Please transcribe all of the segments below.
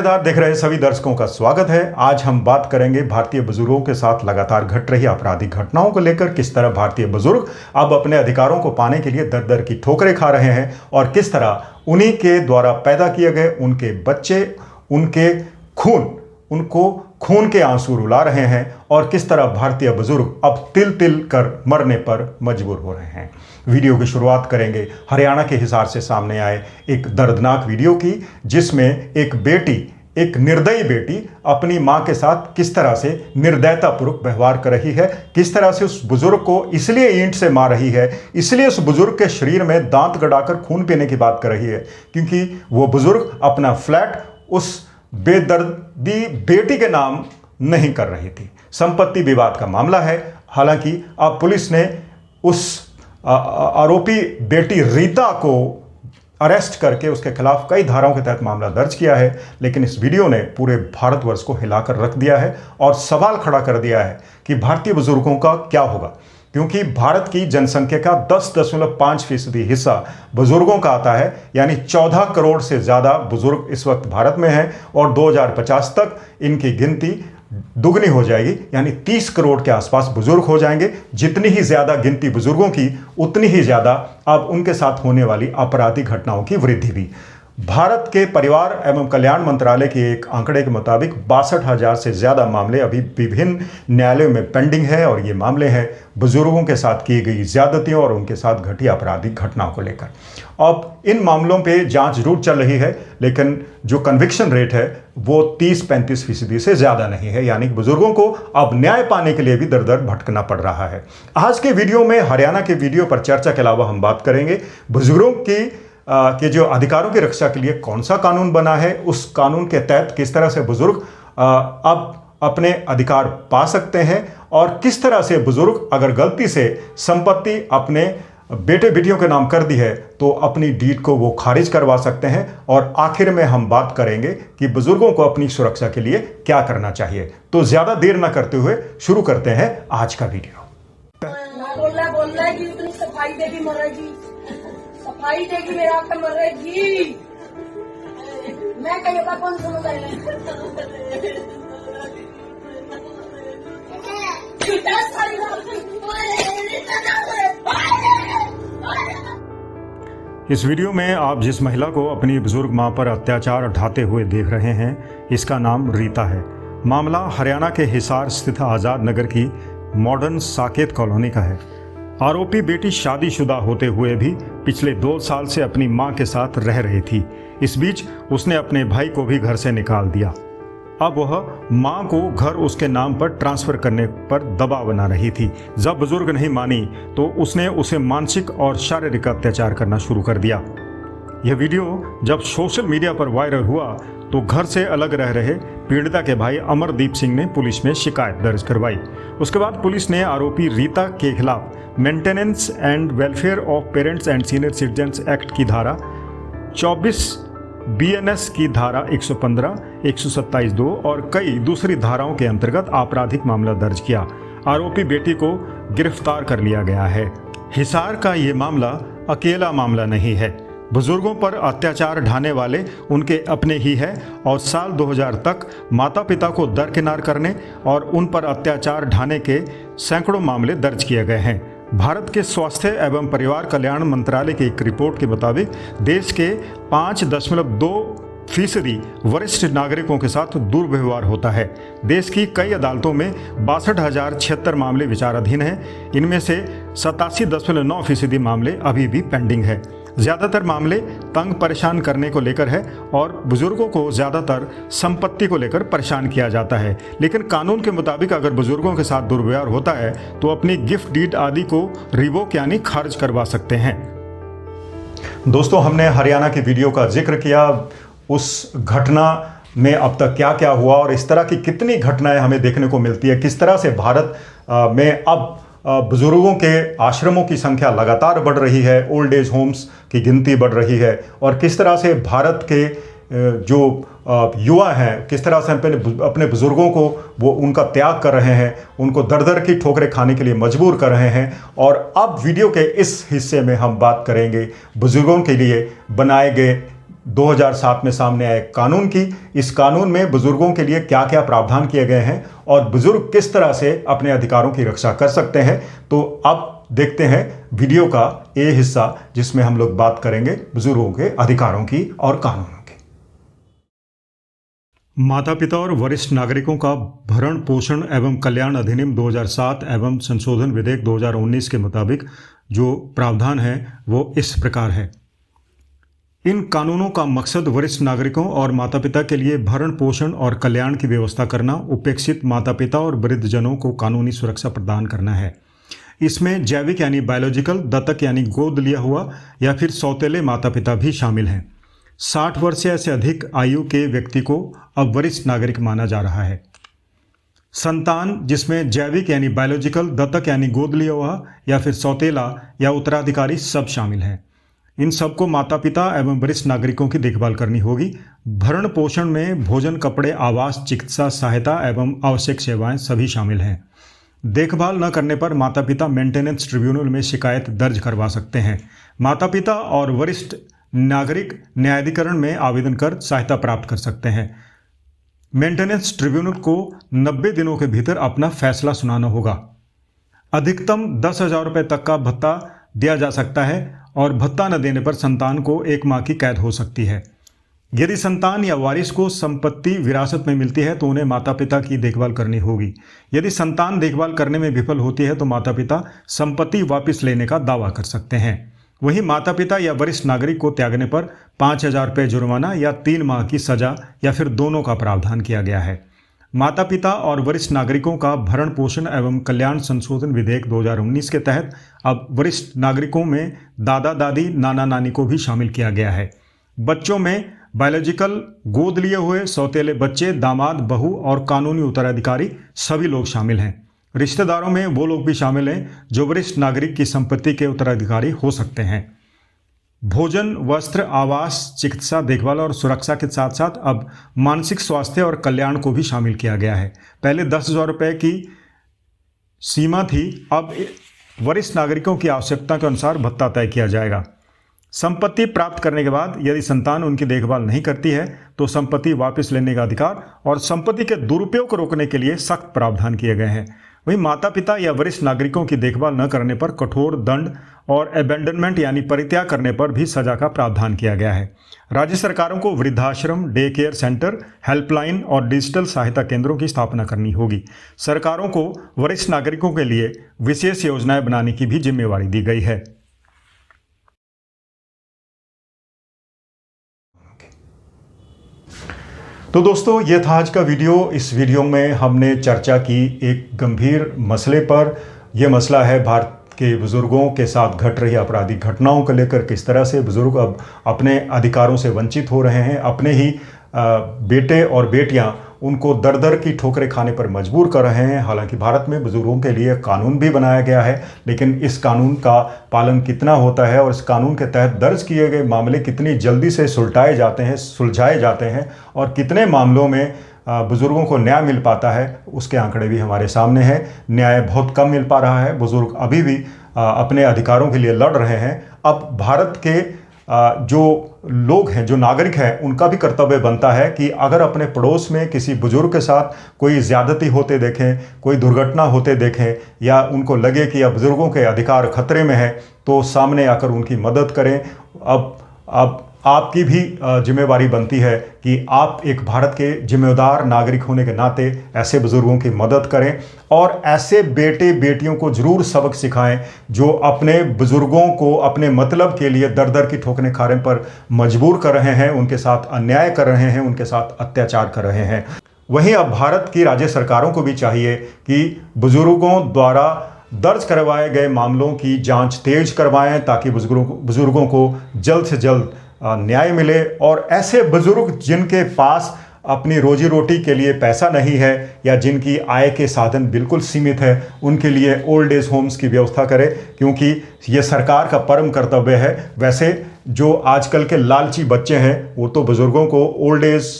नमस्कार, देख रहे सभी दर्शकों का स्वागत है। आज हम बात करेंगे भारतीय बुजुर्गों के साथ लगातार घट रही आपराधिक घटनाओं को लेकर। किस तरह भारतीय बुजुर्ग अब अपने अधिकारों को पाने के लिए दर दर की ठोकरें खा रहे हैं और किस तरह उन्हीं के द्वारा पैदा किए गए उनके बच्चे उनको खून के आंसू रुला रहे हैं और किस तरह भारतीय बुजुर्ग अब तिल तिल कर मरने पर मजबूर हो रहे हैं। वीडियो की शुरुआत करेंगे हरियाणा के हिसार से सामने आए एक दर्दनाक वीडियो की, जिसमें एक निर्दयी बेटी अपनी मां के साथ किस तरह से निर्दयतापूर्वक व्यवहार कर रही है, किस तरह से उस बुजुर्ग को इसलिए ईंट से मार रही है, इसलिए उस बुजुर्ग के शरीर में दांत गड़ाकर खून पीने की बात कर रही है, क्योंकि वो बुजुर्ग अपना फ्लैट उस बेदर्दी बेटी के नाम नहीं कर रही थी। संपत्ति विवाद का मामला है। हालांकि अब पुलिस ने उस आरोपी बेटी रीता को अरेस्ट करके उसके खिलाफ कई धाराओं के तहत मामला दर्ज किया है, लेकिन इस वीडियो ने पूरे भारतवर्ष को हिलाकर रख दिया है और सवाल खड़ा कर दिया है कि भारतीय बुजुर्गों का क्या होगा, क्योंकि भारत की जनसंख्या का 10.5% हिस्सा बुजुर्गों का आता है। यानी 14 करोड़ से ज़्यादा बुजुर्ग इस वक्त भारत में हैं और 2050 तक इनकी गिनती दुगनी हो जाएगी, यानी 30 करोड़ के आसपास बुजुर्ग हो जाएंगे। जितनी ही ज़्यादा गिनती बुजुर्गों की, उतनी ही ज़्यादा अब उनके साथ होने वाली आपराधिक घटनाओं की वृद्धि भी। भारत के परिवार एवं कल्याण मंत्रालय के एक आंकड़े के मुताबिक 62,000 से ज़्यादा मामले अभी विभिन्न न्यायालयों में पेंडिंग है और ये मामले हैं बुजुर्गों के साथ की गई ज्यादतियों और उनके साथ घटी आपराधिक घटनाओं को लेकर। अब इन मामलों पे जांच जरूर चल रही है, लेकिन जो कन्विक्शन रेट है वो 30-35% से ज़्यादा नहीं है, यानी बुजुर्गों को अब न्याय पाने के लिए भी दर दर भटकना पड़ रहा है। आज के वीडियो में हरियाणा के वीडियो पर चर्चा के अलावा हम बात करेंगे बुजुर्गों के जो अधिकारों की रक्षा के लिए कौन सा कानून बना है, उस कानून के तहत किस तरह से बुजुर्ग अब अपने अधिकार पा सकते हैं और किस तरह से बुजुर्ग अगर गलती से संपत्ति अपने बेटे बेटियों के नाम कर दी है तो अपनी डीड को वो खारिज करवा सकते हैं। और आखिर में हम बात करेंगे कि बुजुर्गों को अपनी सुरक्षा के लिए क्या करना चाहिए। तो ज्यादा देर ना करते हुए शुरू करते हैं आज का वीडियो। बोल रहा है कि उतनी सफाई देगी मरेगी, सफाई देगी मेरा आकर मरेगी। मैं कहीं का कौन समझ इस वीडियो में आप जिस महिला को अपनी बुजुर्ग मां पर अत्याचार ढाते हुए देख रहे हैं, इसका नाम रीता है। मामला हरियाणा के हिसार स्थित आज़ाद नगर की मॉडर्न साकेत कॉलोनी का है। आरोपी बेटी शादीशुदा होते हुए भी पिछले 2 साल से अपनी मां के साथ रह रही थी। इस बीच उसने अपने भाई को भी घर से निकाल दिया। अब वह मां को घर उसके नाम पर ट्रांसफर करने पर दबाव बना रही थी। जब बुजुर्ग नहीं मानी तो उसने उसे मानसिक और शारीरिक अत्याचार करना शुरू कर दिया। यह वीडियो जब सोशल मीडिया पर वायरल हुआ तो घर से अलग रह रहे पीड़िता के भाई अमरदीप सिंह ने पुलिस में शिकायत दर्ज करवाई। उसके बाद पुलिस ने आरोपी रीता के खिलाफ maintenance and welfare of parents and senior citizens act की धारा 24, BNS की धारा 115, 127(2) और कई दूसरी धाराओं के अंतर्गत आपराधिक मामला दर्ज किया। आरोपी बेटी को गिरफ्तार कर लिया गया है। हिसार का ये मामला अकेला मामला नहीं है। बुजुर्गों पर अत्याचार ढाने वाले उनके अपने ही है और साल 2000 तक माता पिता को दरकिनार करने और उन पर अत्याचार ढाने के सैकड़ों मामले दर्ज किए गए हैं। भारत के स्वास्थ्य एवं परिवार कल्याण मंत्रालय की एक रिपोर्ट के मुताबिक देश के 5.2% वरिष्ठ नागरिकों के साथ दुर्व्यवहार होता है। देश की कई अदालतों में 62,076 मामले विचाराधीन हैं। इनमें से 87.9% मामले अभी भी पेंडिंग है। ज़्यादातर मामले तंग परेशान करने को लेकर है और बुजुर्गों को ज़्यादातर संपत्ति को लेकर परेशान किया जाता है। लेकिन कानून के मुताबिक अगर बुजुर्गों के साथ दुर्व्यवहार होता है तो अपनी गिफ्ट डीड आदि को रिवोक यानी खारिज करवा सकते हैं। दोस्तों, हमने हरियाणा की वीडियो का जिक्र किया, उस घटना में अब तक क्या क्या हुआ और इस तरह की कितनी घटनाएं हमें देखने को मिलती है। किस तरह से भारत में अब बुजुर्गों के आश्रमों की संख्या लगातार बढ़ रही है, ओल्ड एज होम्स की गिनती बढ़ रही है और किस तरह से भारत के जो युवा हैं, किस तरह से अपने बुजुर्गों को वो उनका त्याग कर रहे हैं, उनको दर दर की ठोकरें खाने के लिए मजबूर कर रहे हैं। और अब वीडियो के इस हिस्से में हम बात करेंगे बुजुर्गों के लिए बनाए गए 2007 में सामने आए कानून की। इस कानून में बुजुर्गों के लिए क्या क्या प्रावधान किए गए हैं और बुजुर्ग किस तरह से अपने अधिकारों की रक्षा कर सकते हैं। तो अब देखते हैं वीडियो का ये हिस्सा जिसमें हम लोग बात करेंगे बुजुर्गों के अधिकारों की और कानूनों की। माता पिता और वरिष्ठ नागरिकों का भरण पोषण एवं कल्याण अधिनियम 2007 एवं संशोधन विधेयक 2019 के मुताबिक जो प्रावधान है वो इस प्रकार है। इन कानूनों का मकसद वरिष्ठ नागरिकों और माता पिता के लिए भरण पोषण और कल्याण की व्यवस्था करना, उपेक्षित माता पिता और वृद्धजनों को कानूनी सुरक्षा प्रदान करना है। इसमें जैविक यानी बायोलॉजिकल, दत्तक यानी गोद लिया हुआ या फिर सौतेले माता पिता भी शामिल हैं। 60 वर्ष या से अधिक आयु के व्यक्ति को अब वरिष्ठ नागरिक माना जा रहा है। संतान जिसमें जैविक यानी बायोलॉजिकल, दत्तक यानी गोद लिया हुआ या फिर सौतेला या उत्तराधिकारी सब शामिल हैं। इन सबको माता पिता एवं वरिष्ठ नागरिकों की देखभाल करनी होगी। भरण पोषण में भोजन, कपड़े, आवास, चिकित्सा सहायता एवं आवश्यक सेवाएं सभी शामिल हैं। देखभाल न करने पर माता पिता मेंटेनेंस ट्रिब्यूनल में शिकायत दर्ज करवा सकते हैं। माता पिता और वरिष्ठ नागरिक न्यायाधिकरण में आवेदन कर सहायता प्राप्त कर सकते हैं। मेंटेनेंस ट्रिब्यूनल को 90 दिनों के भीतर अपना फैसला सुनाना होगा। अधिकतम 10,000 रुपये तक का भत्ता दिया जा सकता है और भत्ता न देने पर संतान को 1 माह की कैद हो सकती है। यदि संतान या वारिस को संपत्ति विरासत में मिलती है तो उन्हें माता पिता की देखभाल करनी होगी। यदि संतान देखभाल करने में विफल होती है तो माता पिता संपत्ति वापस लेने का दावा कर सकते हैं। वहीं माता पिता या वरिष्ठ नागरिक को त्यागने पर 5,000 रुपये जुर्माना या 3 माह की सजा या फिर दोनों का प्रावधान किया गया है। माता पिता और वरिष्ठ नागरिकों का भरण पोषण एवं कल्याण संशोधन विधेयक 2019 के तहत अब वरिष्ठ नागरिकों में दादा दादी, नाना नानी को भी शामिल किया गया है। बच्चों में बायोलॉजिकल, गोद लिए हुए, सौतेले बच्चे, दामाद, बहू और कानूनी उत्तराधिकारी सभी लोग शामिल हैं। रिश्तेदारों में वो लोग भी शामिल हैं जो वरिष्ठ नागरिक की संपत्ति के उत्तराधिकारी हो सकते हैं। भोजन, वस्त्र, आवास, चिकित्सा देखभाल और सुरक्षा के साथ साथ अब मानसिक स्वास्थ्य और कल्याण को भी शामिल किया गया है। पहले 10,000 रुपये की सीमा थी, अब वरिष्ठ नागरिकों की आवश्यकता के अनुसार भत्ता तय किया जाएगा। संपत्ति प्राप्त करने के बाद यदि संतान उनकी देखभाल नहीं करती है तो संपत्ति वापस लेने का अधिकार और संपत्ति के दुरुपयोग को रोकने के लिए सख्त प्रावधान किए गए हैं। वहीं माता पिता या वरिष्ठ नागरिकों की देखभाल न करने पर कठोर दंड और एबेंडनमेंट यानी परित्याग करने पर भी सजा का प्रावधान किया गया है। राज्य सरकारों को वृद्धाश्रम, डे केयर सेंटर, हेल्पलाइन और डिजिटल सहायता केंद्रों की स्थापना करनी होगी। सरकारों को वरिष्ठ नागरिकों के लिए विशेष योजनाएं बनाने की भी जिम्मेवारी दी गई है। तो दोस्तों, ये था आज का वीडियो। इस वीडियो में हमने चर्चा की एक गंभीर मसले पर। यह मसला है भारत के बुज़ुर्गों के साथ घट रही आपराधिक घटनाओं को लेकर, किस तरह से बुज़ुर्ग अब अपने अधिकारों से वंचित हो रहे हैं। अपने ही बेटे और बेटियां उनको दर दर की ठोकरें खाने पर मजबूर कर रहे हैं। हालांकि भारत में बुज़ुर्गों के लिए कानून भी बनाया गया है, लेकिन इस कानून का पालन कितना होता है और इस कानून के तहत दर्ज किए गए मामले कितनी जल्दी से सुलझाए जाते हैं और कितने मामलों में बुज़ुर्गों को न्याय मिल पाता है, उसके आंकड़े भी हमारे सामने हैं। न्याय बहुत कम मिल पा रहा है। बुज़ुर्ग अभी भी अपने अधिकारों के लिए लड़ रहे हैं। अब भारत के जो लोग हैं, जो नागरिक हैं, उनका भी कर्तव्य बनता है कि अगर अपने पड़ोस में किसी बुजुर्ग के साथ कोई ज़्यादती होते देखें, कोई दुर्घटना होते देखें या उनको लगे कि अब बुज़ुर्गों के अधिकार खतरे में है तो सामने आकर उनकी मदद करें। अब आपकी भी जिम्मेवारी बनती है कि आप एक भारत के जिम्मेदार नागरिक होने के नाते ऐसे बुज़ुर्गों की मदद करें और ऐसे बेटे बेटियों को ज़रूर सबक सिखाएं जो अपने बुज़ुर्गों को अपने मतलब के लिए दर दर की ठोकरें खाने पर मजबूर कर रहे हैं, उनके साथ अन्याय कर रहे हैं, उनके साथ अत्याचार कर रहे हैं। वहीं अब भारत की राज्य सरकारों को भी चाहिए कि बुज़ुर्गों द्वारा दर्ज करवाए गए मामलों की जांच तेज करवाएं ताकि बुज़ुर्गों को जल्द से जल्द न्याय मिले और ऐसे बुजुर्ग जिनके पास अपनी रोजी रोटी के लिए पैसा नहीं है या जिनकी आय के साधन बिल्कुल सीमित है, उनके लिए ओल्ड एज होम्स की व्यवस्था करें, क्योंकि ये सरकार का परम कर्तव्य है। वैसे जो आजकल के लालची बच्चे हैं वो तो बुज़ुर्गों को ओल्ड एज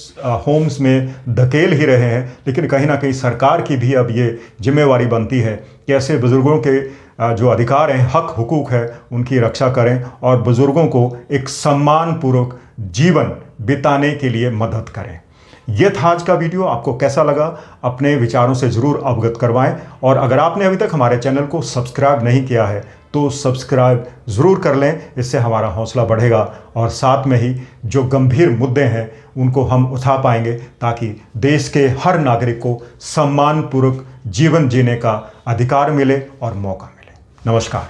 होम्स में धकेल ही रहे हैं, लेकिन कहीं ना कहीं सरकार की भी अब ये जिम्मेवारी बनती है कि ऐसे बुज़ुर्गों के जो अधिकार हैं, हक हुकूक है, उनकी रक्षा करें और बुज़ुर्गों को एक सम्मानपूर्वक जीवन बिताने के लिए मदद करें। यह था आज का वीडियो। आपको कैसा लगा अपने विचारों से ज़रूर अवगत करवाएं, और अगर आपने अभी तक हमारे चैनल को सब्सक्राइब नहीं किया है तो सब्सक्राइब ज़रूर कर लें, इससे हमारा हौसला बढ़ेगा और साथ में ही जो गंभीर मुद्दे हैं उनको हम उठा पाएंगे ताकि देश के हर नागरिक को सम्मानपूर्वक जीवन जीने का अधिकार मिले और मौका मिले। नमस्कार।